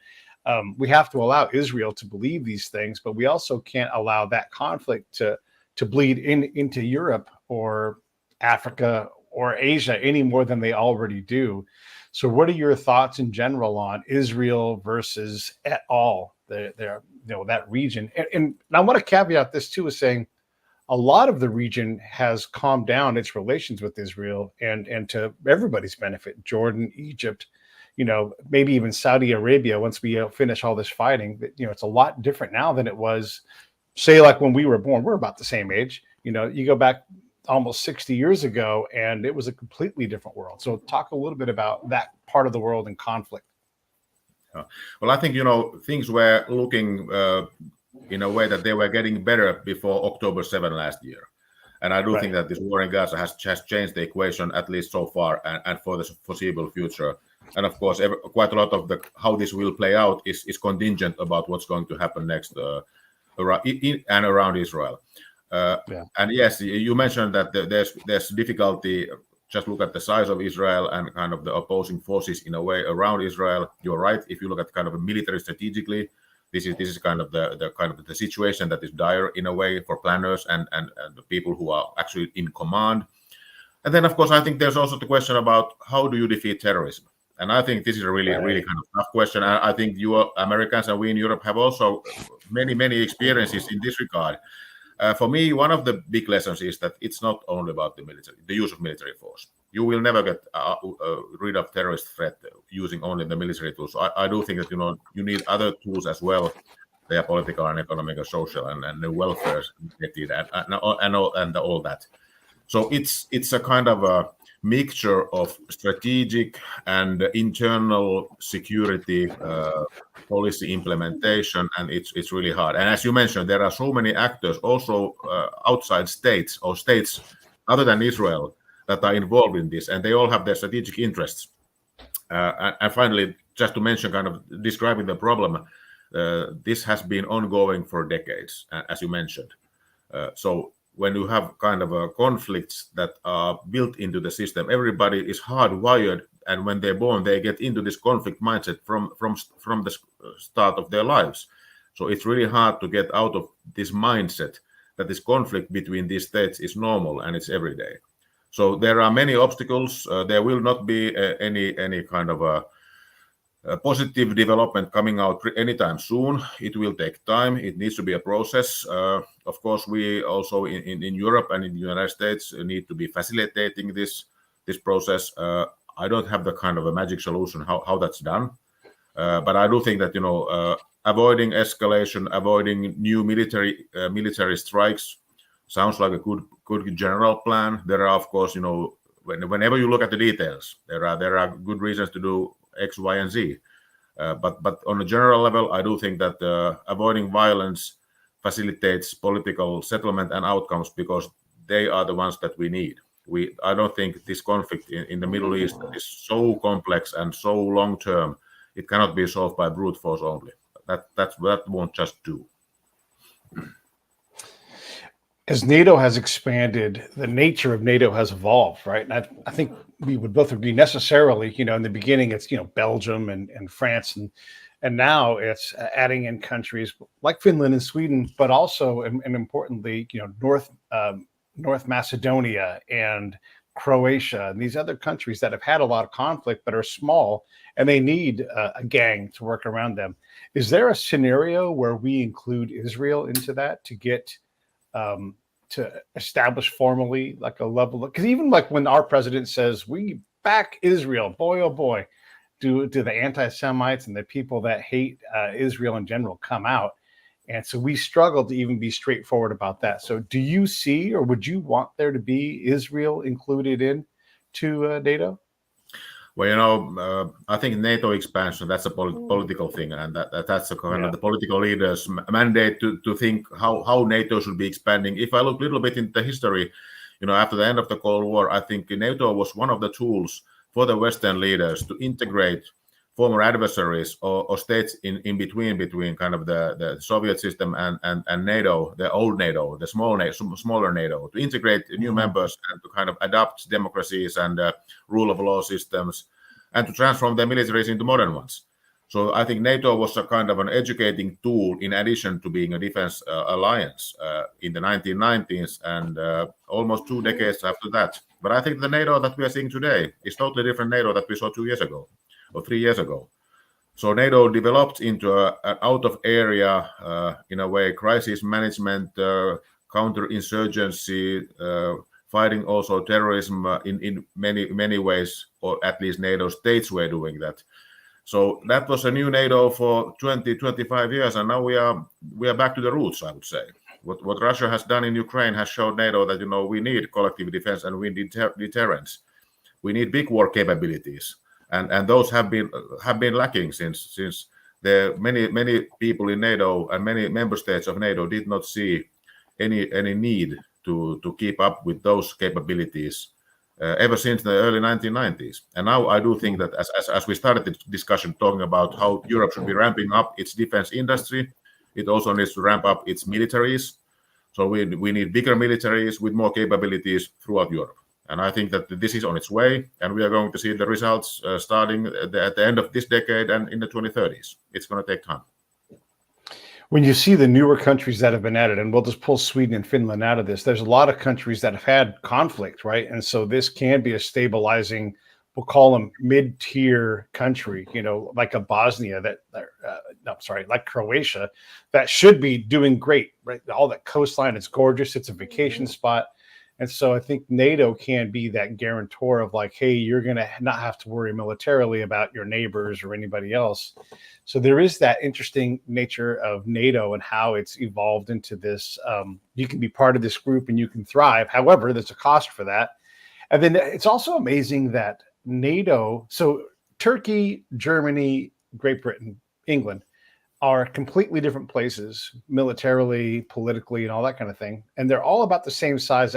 we have to allow Israel to believe these things, but we also can't allow that conflict to bleed into Europe or Africa or Asia any more than they already do. So what are your thoughts in general on Israel versus et al, that region? And I want to caveat this too, is saying a lot of the region has calmed down its relations with Israel and to everybody's benefit. Jordan, Egypt, maybe even Saudi Arabia, once we finish all this fighting, it's a lot different now than it was, say, like when we were born. We're about the same age. You go back almost 60 years ago, and it was a completely different world. So talk a little bit about that part of the world in conflict. Well, I think, things were looking in a way that they were getting better before October 7 last year. And I do think that this war in Gaza has changed the equation, at least so far, and for the foreseeable future. And of course, quite a lot of how this will play out is contingent about what's going to happen next around Israel. And yes, you mentioned that there's difficulty. Just look at the size of Israel and kind of the opposing forces in a way around Israel. You're right. If you look at kind of a military strategically, this is kind of the situation that is dire in a way for planners and the people who are actually in command. And then, of course, I think there's also the question about how do you defeat terrorism? And I think this is a really kind of tough question. I think you Americans and we in Europe have also many experiences in this regard. For me, one of the big lessons is that it's not only about the use of military force. You will never get rid of terrorist threat using only the military tools. So I do think that you need other tools as well. They are political and economic and social and the welfare and all that. So it's a kind of a mixture of strategic and internal security policy implementation, and it's really hard. And as you mentioned, there are so many actors also outside states or states other than Israel that are involved in this, and they all have their strategic interests. And finally, just to mention, kind of describing the problem, this has been ongoing for decades, as you mentioned. So when you have kind of conflicts that are built into the system, everybody is hardwired, and when they're born, they get into this conflict mindset from the start of their lives. So it's really hard to get out of this mindset that this conflict between these states is normal and it's everyday. So there are many obstacles. There will not be any kind of a positive development coming out anytime soon. It will take time. It needs to be a process. Of course, we also in Europe and in the United States need to be facilitating this process. I don't have the kind of a magic solution how that's done, but I do think that avoiding escalation, avoiding new military strikes sounds like a good general plan. There are, of course, whenever you look at the details, there are good reasons to do X, Y, and Z. But on a general level, I do think that avoiding violence facilitates political settlement and outcomes because they are the ones that we need. I don't think this conflict in the Middle East is so complex and so long term. It cannot be solved by brute force only. That won't just do. As NATO has expanded, the nature of NATO has evolved, right? And I think we would both agree necessarily, in the beginning, it's, Belgium and France, and now it's adding in countries like Finland and Sweden, but also, and importantly, North Macedonia and Croatia and these other countries that have had a lot of conflict but are small and they need a gang to work around them. Is there a scenario where we include Israel into that to get to establish formally like a level of, because even like when our president says we back Israel, boy, oh boy, do the anti-Semites and the people that hate Israel in general come out. And so we struggle to even be straightforward about that. So do you see, or would you want there to be Israel included into NATO? Well, I think NATO expansion, that's a political thing, and that's a kind of the political leaders' mandate to think how NATO should be expanding. If I look a little bit into history, after the end of the Cold War, I think NATO was one of the tools for the Western leaders to integrate former adversaries or states in between kind of the Soviet system and NATO, the old NATO, the smaller NATO, to integrate new members and to kind of adapt democracies and rule of law systems and to transform their militaries into modern ones. So I think NATO was a kind of an educating tool in addition to being a defense alliance in the 1990s and almost 2 decades after that. But I think the NATO that we are seeing today is totally different NATO that we saw 2 years ago or 3 years ago. So NATO developed into an out-of-area, in a way, crisis management, counterinsurgency, fighting also terrorism in many ways, or at least NATO states were doing that. So that was a new NATO for 20-25 years, and now we are back to the roots, I would say. What Russia has done in Ukraine has shown NATO that we need collective defense and we need deterrence. We need big war capabilities, and those have been lacking since the many people in NATO and many member states of NATO did not see any need to keep up with those capabilities. Ever since the early 1990s. And now I do think that as we started the discussion talking about how Europe should be ramping up its defense industry, it also needs to ramp up its militaries. So we need bigger militaries with more capabilities throughout Europe. And I think that this is on its way, and we are going to see the results starting at the end of this decade and in the 2030s. It's going to take time. When you see the newer countries that have been added, and we'll just pull Sweden and Finland out of this, there's a lot of countries that have had conflict, right? And so this can be a stabilizing, we'll call them mid-tier country, like a Bosnia like Croatia, that should be doing great, right? All that coastline is gorgeous. It's a vacation spot. And so I think NATO can be that guarantor of like, hey, you're going to not have to worry militarily about your neighbors or anybody else. So there is that interesting nature of NATO and how it's evolved into this. You can be part of this group and you can thrive. However, there's a cost for that. And then it's also amazing that NATO, so Turkey, Germany, Great Britain, England, are completely different places, militarily, politically, and all that kind of thing. And they're all about the same size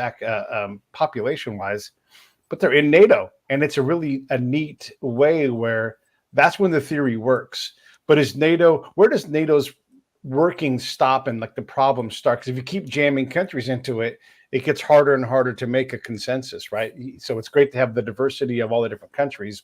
population-wise, but they're in NATO. And it's a neat way where that's when the theory works. But where does NATO's working stop and like the problem start? Because if you keep jamming countries into it, it gets harder and harder to make a consensus, right? So it's great to have the diversity of all the different countries.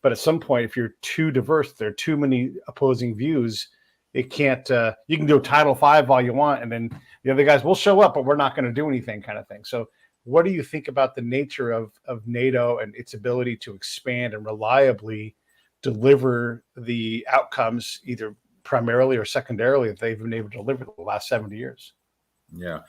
But at some point, if you're too diverse, there are too many opposing views, it can't, you can do Title V all you want, and then the other guys will show up, but we're not going to do anything kind of thing. So what do you think about the nature of NATO and its ability to expand and reliably deliver the outcomes, either primarily or secondarily, that they've been able to deliver the last 70 years? Yeah.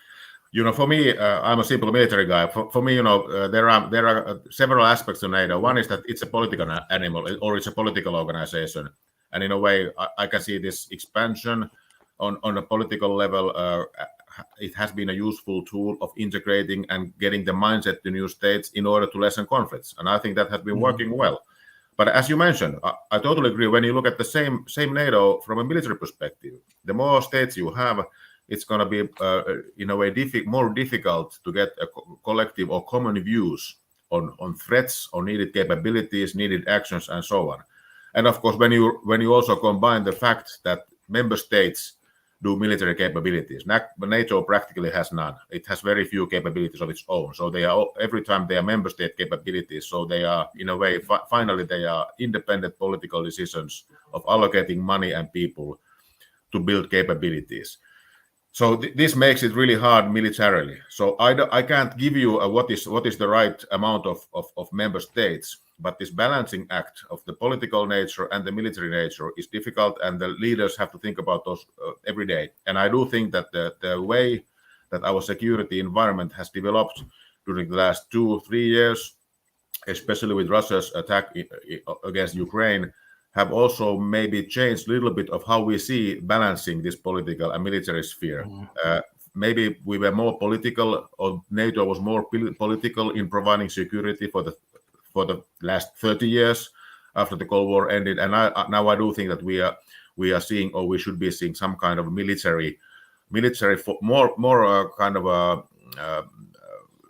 For me, I'm a simple military guy. For me, there are several aspects to NATO. One is that it's a political animal, or it's a political organization. And in a way, I can see this expansion on a political level. It has been a useful tool of integrating and getting the mindset to new states in order to lessen conflicts. And I think that has been working well. But as you mentioned, I totally agree. When you look at the same NATO from a military perspective, the more states you have, it's going to be, in a way, more difficult to get a collective or common views on threats, on needed capabilities, needed actions, and so on. And of course, when you also combine the fact that member states do military capabilities, NATO practically has none. It has very few capabilities of its own. So every time they are member state capabilities. So they are, in a way, finally they are independent political decisions of allocating money and people to build capabilities. So this makes it really hard militarily. So I can't give you what is the right amount of member states, but this balancing act of the political nature and the military nature is difficult, and the leaders have to think about those every day. And I do think that the way that our security environment has developed during the last 2-3 years, especially with Russia's attack against Ukraine, have also maybe changed a little bit of how we see balancing this political and military sphere. Maybe we were more political, or NATO was more political in providing security for the last 30 years after the Cold War ended. And now I do think that we are seeing, or we should be seeing, some kind of military more kind of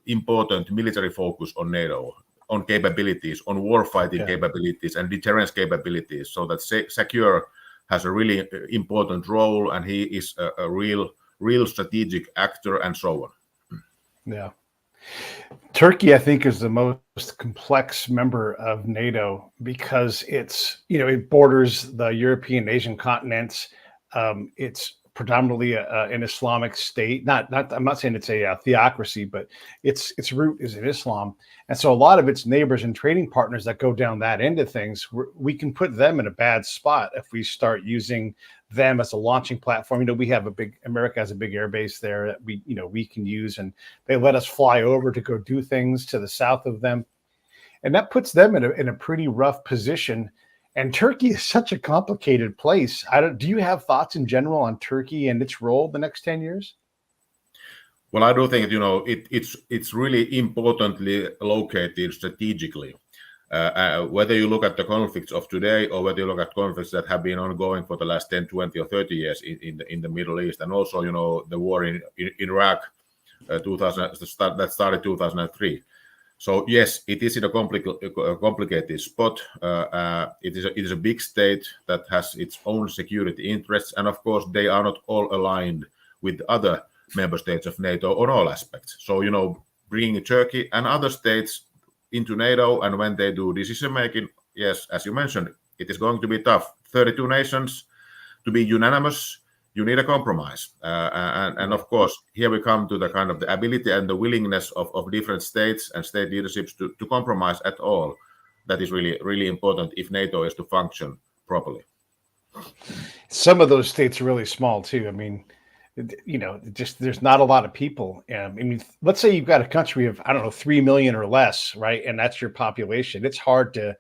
important military focus on NATO. on capabilities, on warfighting capabilities and deterrence capabilities, so that Secure has a really important role, and he is a real strategic actor, and so on. Yeah. Turkey, I think, is the most complex member of NATO because it borders the European, Asian continents. It's predominantly an Islamic state. I'm not saying it's a theocracy, but its root is in Islam, and so a lot of its neighbors and trading partners that go down that end of things, we can put them in a bad spot if we start using them as a launching platform. America has a big air base there that we can use, and they let us fly over to go do things to the south of them, and that puts them in a pretty rough position. And Turkey is such a complicated place. Do you have thoughts in general on Turkey and its role the next 10 years? Well, I do think it's really importantly located strategically. Whether you look at the conflicts of today or whether you look at conflicts that have been ongoing for the last 10, 20, or 30 years in the Middle East, and also the war in Iraq that started 2003. So yes, it is in a complicated spot. It is a big state that has its own security interests, and of course they are not all aligned with other member states of NATO on all aspects. So bringing Turkey and other states into NATO, and when they do decision making, yes, as you mentioned, it is going to be tough. 32 nations, to be unanimous, you need a compromise, and of course here we come to the kind of the ability and the willingness of different states and state leaderships to compromise at all. That is really important if NATO is to function properly. Some of those states are really small too. I mean, there's not a lot of people. Let's say you've got a country of 3 million or less, right? And that's your population. It's hard to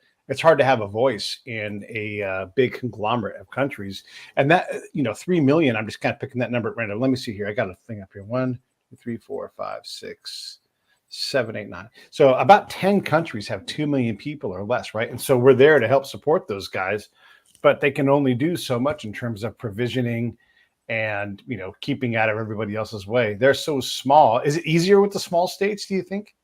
have a voice in a big conglomerate of countries. And that 3 million, I'm just kind of picking that number at random. Let me see here. I got a thing up here. 1, 2, 3, 4, 5, 6, 7, 8, 9. So about 10 countries have 2 million people or less, right? And so we're there to help support those guys, but they can only do so much in terms of provisioning and keeping out of everybody else's way. They're so small. Is it easier with the small states, do you think?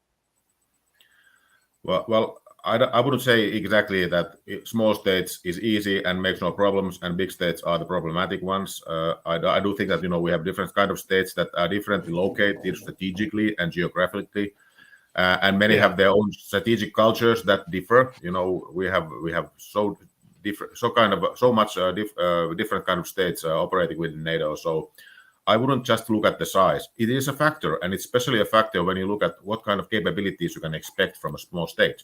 Well, I wouldn't say exactly that small states is easy and makes no problems, and big states are the problematic ones. I do think that we have different kind of states that are differently located strategically and geographically, and many have their own strategic cultures that differ. We have so much different kind of states operating within NATO. So I wouldn't just look at the size. It is a factor, and it's especially a factor when you look at what kind of capabilities you can expect from a small state.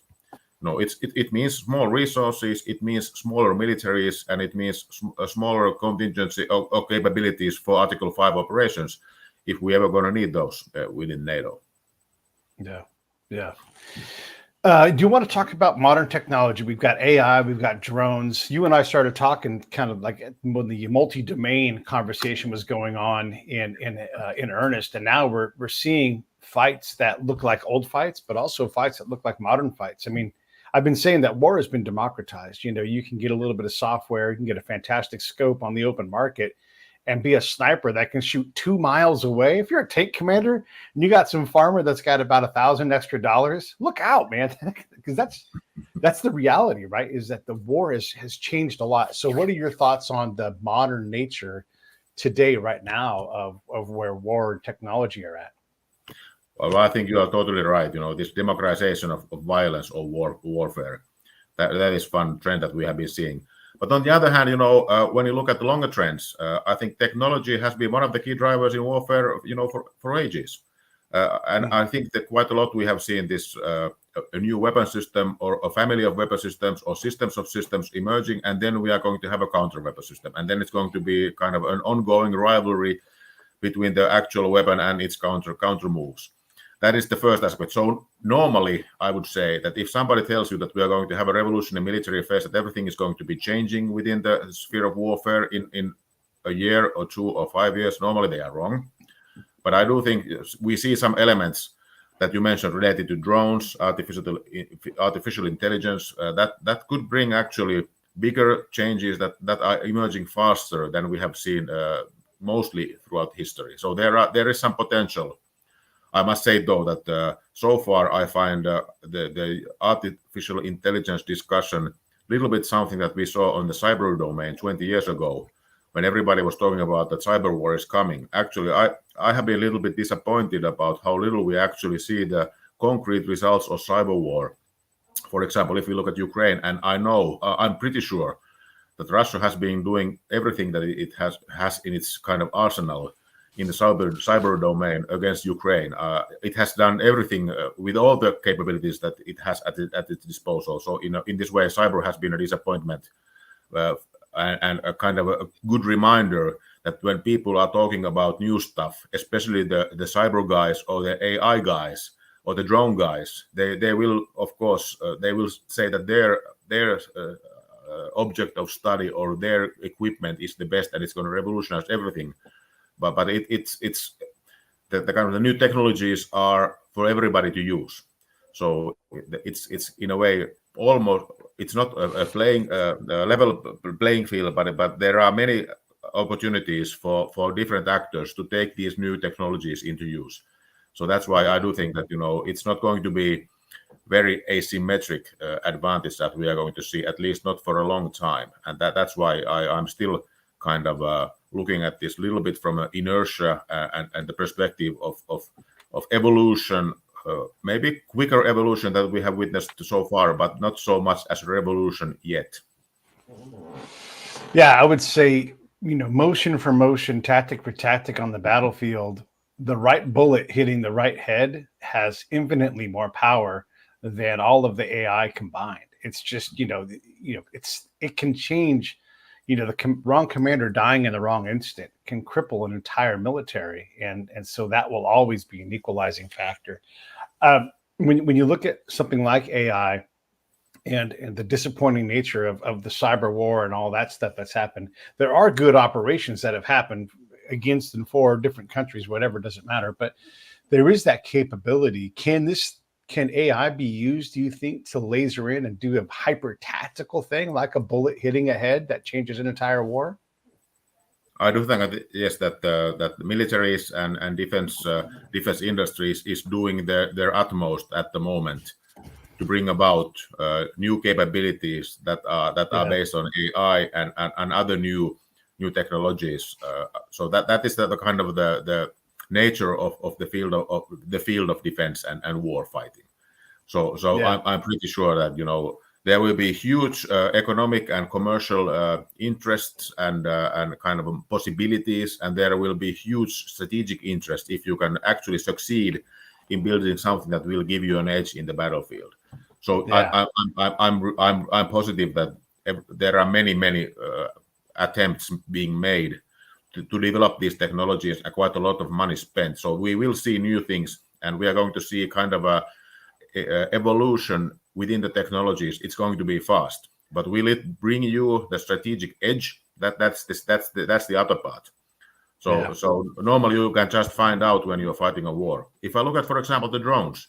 It means small resources, it means smaller militaries, and it means a smaller contingency of capabilities for Article 5 operations, if we ever going to need those within NATO. Yeah. Do you want to talk about modern technology? We've got AI, we've got drones. You and I started talking kind of like when the multi-domain conversation was going on in earnest, and now we're seeing fights that look like old fights, but also fights that look like modern fights. I mean, I've been saying that war has been democratized. You can get a little bit of software, you can get a fantastic scope on the open market, and be a sniper that can shoot 2 miles away. If you're a tank commander and you got some farmer that's got about $1,000 extra, look out, man, because that's the reality, right? Is that the war has changed a lot. So what are your thoughts on the modern nature today, right now, of where war and technology are at? Well, I think you are totally right. This democratization of violence or warfare, that is fun trend that we have been seeing. But on the other hand, when you look at the longer trends, I think technology has been one of the key drivers in warfare, for ages. And I think that quite a lot we have seen this a new weapon system or a family of weapon systems or systems of systems emerging, and then we are going to have a counter weapon system, and then it's going to be kind of an ongoing rivalry between the actual weapon and its counter moves. That is the first aspect. So normally, I would say that if somebody tells you that we are going to have a revolution in military affairs, that everything is going to be changing within the sphere of warfare in a year or 2 or 5 years, normally they are wrong. But I do think we see some elements that you mentioned related to drones, artificial intelligence, that could bring actually bigger changes that are emerging faster than we have seen mostly throughout history. So there is some potential, I must say though that so far I find the artificial intelligence discussion a little bit something that we saw on the cyber domain 20 years ago, when everybody was talking about that cyber war is coming. Actually, I have been a little bit disappointed about how little we actually see the concrete results of cyber war. For example, if we look at Ukraine, and I know, I'm pretty sure that Russia has been doing everything that it has in its kind of arsenal in the cyber domain against Ukraine. It has done everything with all the capabilities that it has at its disposal. So in this way, cyber has been a disappointment and a kind of a good reminder that when people are talking about new stuff, especially the cyber guys or the AI guys or the drone guys, they will, of course, they will say that their object of study or their equipment is the best and it's going to revolutionize everything. But it's the kind of the new technologies are for everybody to use. So it's in a way almost, it's not a level playing field, but there are many opportunities for different actors to take these new technologies into use. So that's why I do think that it's not going to be very asymmetric advantage that we are going to see, at least not for a long time, and that's why I'm still kind of looking at this a little bit from an inertia and the perspective of evolution, maybe quicker evolution that we have witnessed so far, but not so much as a revolution yet. Yeah, I would say, motion for motion, tactic for tactic on the battlefield, the right bullet hitting the right head has infinitely more power than all of the AI combined. It's just, it can change, the wrong commander dying in the wrong instant can cripple an entire military. And so that will always be an equalizing factor. When you look at something like AI and the disappointing nature of the cyber war and all that stuff that's happened, there are good operations that have happened against and for different countries, whatever, doesn't matter. But there is that capability. Can AI be used, do you think, to laser in and do a hyper tactical thing like a bullet hitting a head that changes an entire war? I do think that, yes, that the militaries and defense industries is doing their utmost at the moment to bring about new capabilities that are based on AI and other new technologies. So that is the kind of the nature of the field of defense and war fighting. So yeah. I'm pretty sure that there will be huge economic and commercial interests and kind of possibilities, and there will be huge strategic interest if you can actually succeed in building something that will give you an edge in the battlefield. So yeah. I'm positive that there are many attempts being made to develop these technologies and quite a lot of money spent. So we will see new things, and we are going to see kind of a evolution within the technologies. It's going to be fast, but will it bring you the strategic edge? That's the other part. So normally you can just find out when you're fighting a war. If I look at, for example, the drones,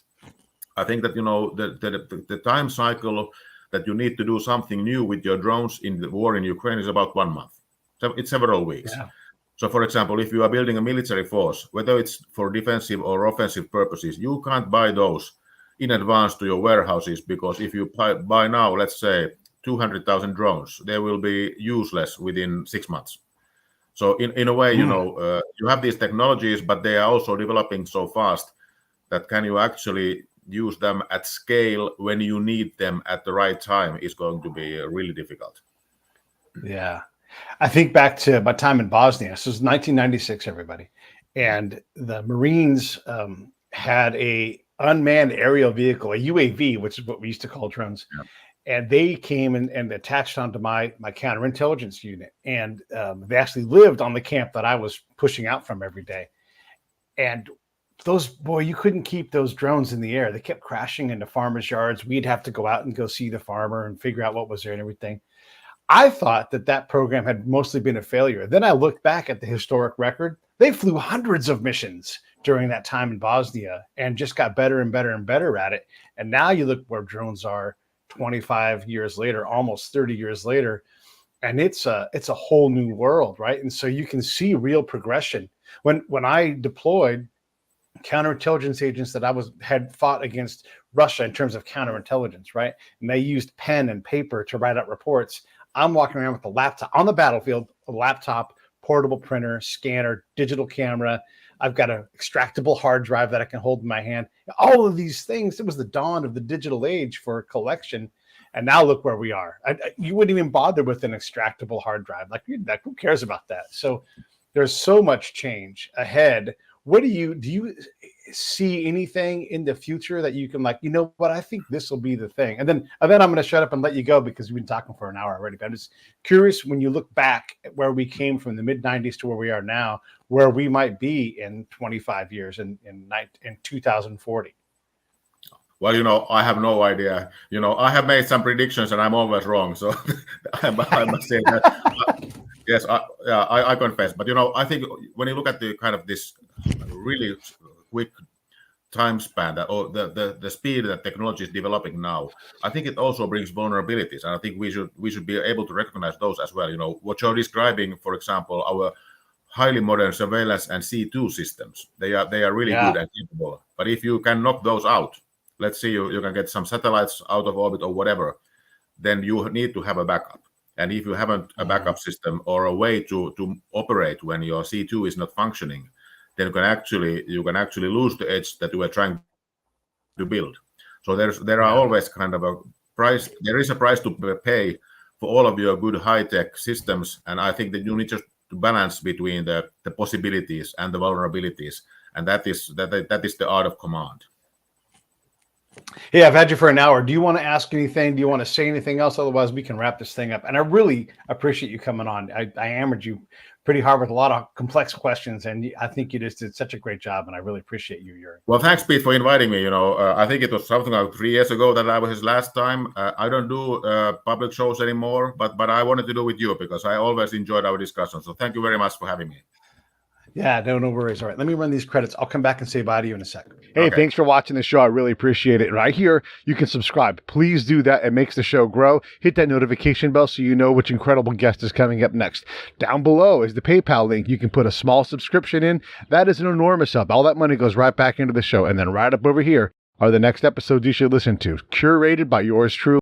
I think that the time cycle that you need to do something new with your drones in the war in Ukraine is about 1 month. So it's several weeks. Yeah. So, for example, if you are building a military force, whether it's for defensive or offensive purposes, you can't buy those in advance to your warehouses, because if you buy now, let's say 200,000 drones, they will be useless within 6 months. So in a way, you have these technologies, but they are also developing so fast that can you actually use them at scale when you need them at the right time is going to be really difficult. Yeah. I think back to my time in Bosnia. This was 1996, everybody. And the Marines had a unmanned aerial vehicle, a UAV, which is what we used to call drones. Yeah. And they came and attached onto my counterintelligence unit. And they actually lived on the camp that I was pushing out from every day. And you couldn't keep those drones in the air. They kept crashing into farmers' yards. We'd have to go out and go see the farmer and figure out what was there and everything. I thought that program had mostly been a failure. Then I looked back at the historic record. They flew hundreds of missions during that time in Bosnia and just got better and better and better at it. And now you look where drones are 25 years later, almost 30 years later, and it's a whole new world, right? And so you can see real progression. When I deployed, counterintelligence agents that had fought against Russia in terms of counterintelligence, right? And they used pen and paper to write out reports. I'm walking around with a laptop on the battlefield, a laptop, portable printer, scanner, digital camera. I've got an extractable hard drive that I can hold in my hand. All of these things. It was the dawn of the digital age for collection. And now look where we are. You wouldn't even bother with an extractable hard drive. Like, who cares about that? So there's so much change ahead. What do you see anything in the future that you can like, you know what, I think this will be the thing. And then I'm going to shut up and let you go because we've been talking for an hour already. But I'm just curious, when you look back at where we came from the mid 90s to where we are now, where we might be in 25 years in 2040. Well, I have no idea. I have made some predictions and I'm always wrong. So I must say that. Yes, I confess. But, I think when you look at the kind of this really quick time span or the speed that technology is developing now, I think it also brings vulnerabilities. And I think we should be able to recognize those as well. What you're describing, for example, our highly modern surveillance and C2 systems, they are really good and capable. But if you can knock those out, let's say you can get some satellites out of orbit or whatever, then you need to have a backup. And if you haven't a backup system or a way to operate when your C2 is not functioning, then you can actually lose the edge that you were trying to build. So there are always kind of a price. There is a price to pay for all of your good high-tech systems, and I think that you need just to balance between the possibilities and the vulnerabilities, and that is the art of command. Hey, I've had you for an hour. Do you want to ask anything? Do you want to say anything else? Otherwise, we can wrap this thing up. And I really appreciate you coming on. I hammered you pretty hard with a lot of complex questions, and I think you just did such a great job, and I really appreciate you, Jyri. Well, thanks, Pete, for inviting me. I think it was something like 3 years ago that I was his last time. I don't do public shows anymore, but I wanted to do with you because I always enjoyed our discussion. So thank you very much for having me. Yeah, no worries. All right, let me run these credits. I'll come back and say bye to you in a second. Hey, Thanks for watching the show. I really appreciate it. Right here, you can subscribe. Please do that. It makes the show grow. Hit that notification bell so you know which incredible guest is coming up next. Down below is the PayPal link. You can put a small subscription in. That is an enormous help. All that money goes right back into the show. And then right up over here are the next episodes you should listen to, curated by yours truly.